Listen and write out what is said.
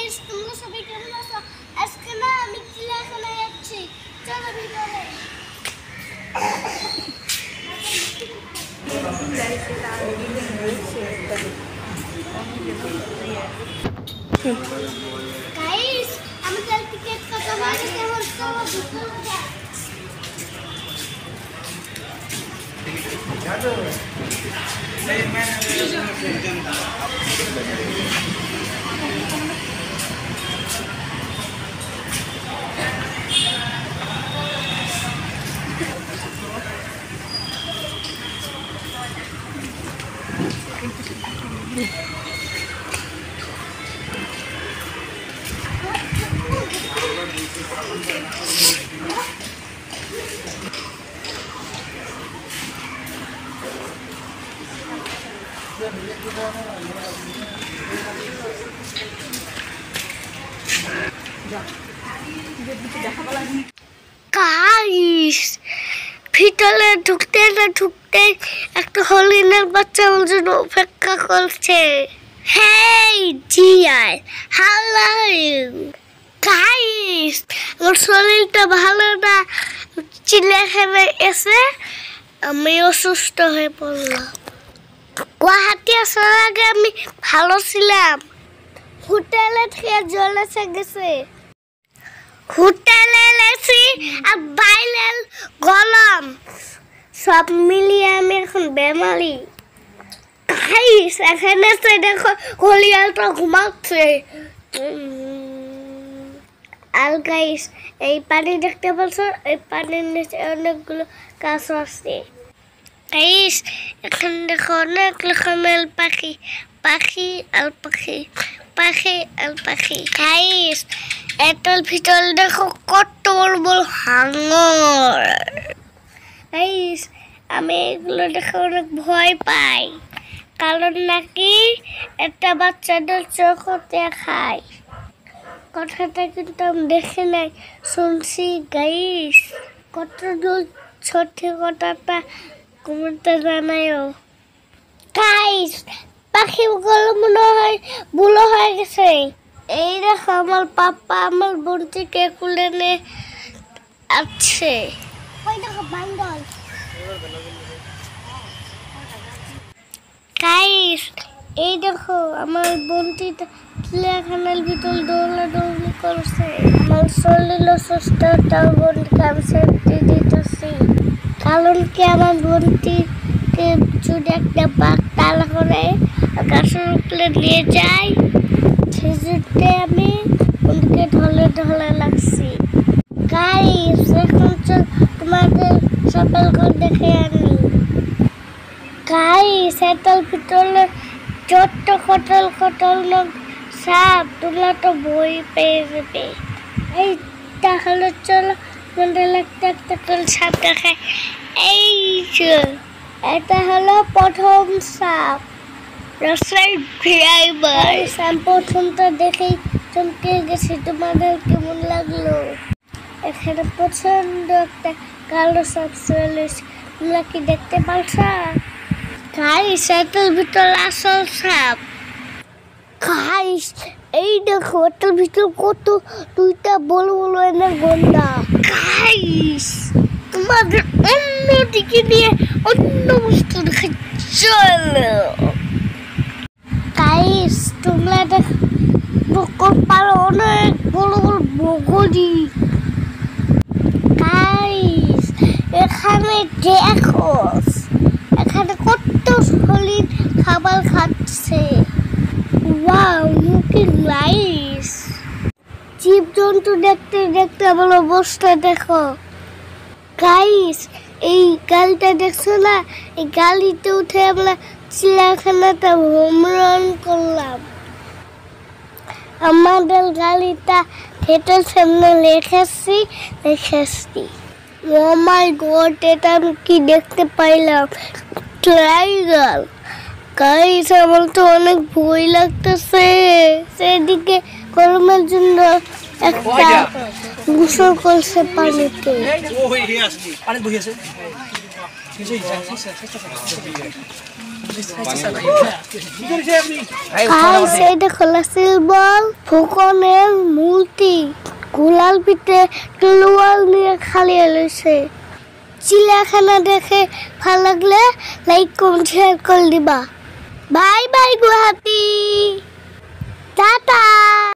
Guys তোমরা সবাই কেমন আছো? আজকে না আমি চিড়িয়াখানায় যাচ্ছি, চলো ভিতরে। গাইস আমাদের টিকিট কত হয়েছে কেমন চলো ভিতরে যাই। গাইস ভিতরে ঢুকতে না ঢুকতে একটা হরিণের বাচ্চা আমার জন্য অপেক্ষা করছে। হেই জিয়াই, হাউ আর ইউ? গাইস আমার শরীরটা ভালো না, চিড়িয়াখানায় এসে আমি অসুস্থ হয়ে পড়লাম। গুয়াহাটি আসার আগে আমি ভালো ছিলাম, হোটেলে থেকে জল এসে গেছে, হোটেলে এসেছি আর বাইরে গরম, সব মিলিয়ে আমি এখন বেমারি। গাইস এখানে এসে দেখো হরিয়ালটা ঘুমাচ্ছে। আর গাইস এই পানি দেখতে পাচ্ছ, এই পানির নিচে অনেকগুলো গাছ আছে। গাইস এখানে দেখো অনেক রকমের পাখি, পাখি আর পাখি, পাখি আর পাখি। গাইস এটার ভিতরে দেখো কত বড় বড় হাঙর। গাইস আমি এগুলো দেখে অনেক ভয় পাই, কারণ নাকি একটা বাচ্চাদের চোখতে খায়। কথাটা কিন্তু আমি দেখে নাই, শুনছি। গাইস কত দূর সত্যি কথাটা কমেন্টে জানায়ও। গাইস পাখিগুলো মনে হয় বুড়ো হয়ে গেছে। এই দেখো আমার পাপা আমার বোনটিকে কুলে নিয়ে আছে। ওই দেখো বান্দর। গাইস এই দেখো আমার বোনটি চিড়িয়াখানার ভিতর দৌড়াদৌড়ি করছে। আমার শরীর অসুস্থ, তাও বোনকে আমি সেফটি দিতেছি, কারণ কি আমার বোনটিকে যদি একটা বাঘ তাড়া করে গাছের উপরে নিয়ে যায়, সেজুতে আমি বোনকে ঢলে ঢলে লাগছি। গাইস এখন তোমাদের সকাল করে দেখে আনি। গাইস এটার ভিতরে ছোট্ট কটল কটল সাপ, তোমরা তো বই পেয়ে যাবে। এই তাহলে চলো মন্ডল একটা একটা করে সাপ দেখায়। এই যে এটা হলো প্রথম সাপ, রাস্তার ড্রাইভার। আমি প্রথমটা দেখেই চমকে গেছি, তোমাদের কেমন লাগলো? এখানে প্রচন্ড একটা কালো সাপ চলে, তোমরা কি দেখতে পাচ্ছ? গাইস এটার ভিতর আসল সাপ। গাইস এই দেখো এটার ভিতর কত দুইটা বড় বড় এনে গন্ডা। গাইস তোমাদের অন্য দিকে নিয়ে অন্য বস্তু দেখে চলো। গাইস তোমরা দেখো পারো অনেক বড় বড় বগরি। গাইস এখানে দেখো এখানে কত হরিণ খাবার খাচ্ছে। Wow looking nice. জীবজন্তু দেখতে দেখতে আমার অবস্থা দেখো। গাইস এই গাড়িটা দেখছো না, এই গাড়িতে উঠে আমরা চিড়িয়াখানাটা ভ্রমণ করলাম। আমাদের গাড়িটা হেঁটে সামনে রেখেছি। ও মাই গড, এটা আমি কি দেখতে পাইলাম? টাইগার। গাইস আমার তো অনেক ভয় লাগতেছে। সেদিকে গরমের জন্য একটা গোসল করছে পানিতে। গাইস এই দেখো লাসিল বল। ফুকনের মূর্তি গোলাল পিঠে তলোয়ার নিয়ে খালি এলেছে। চিড়িয়াখানা দেখে ভালো লাগলে লাইক কমেন্ট শেয়ার করে দিবা। Bye bye Guwahati, tata.